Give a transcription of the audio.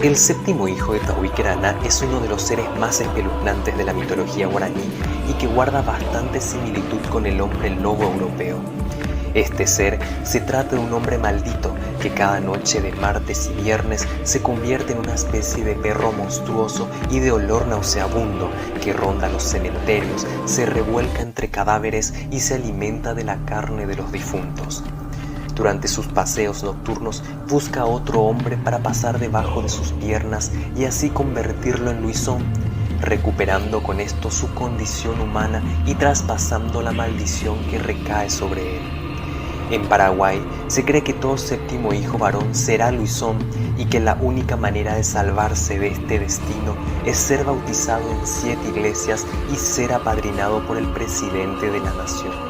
El séptimo hijo de Tahuiqueraná es uno de los seres más espeluznantes de la mitología guaraní y que guarda bastante similitud con el hombre lobo europeo. Este ser se trata de un hombre maldito que cada noche de martes y viernes se convierte en una especie de perro monstruoso y de olor nauseabundo que ronda los cementerios, se revuelca entre cadáveres y se alimenta de la carne de los difuntos. Durante sus paseos nocturnos busca a otro hombre para pasar debajo de sus piernas y así convertirlo en Luisón, recuperando con esto su condición humana y traspasando la maldición que recae sobre él. En Paraguay se cree que todo séptimo hijo varón será Luisón y que la única manera de salvarse de este destino es ser bautizado en 7 iglesias y ser apadrinado por el presidente de la nación.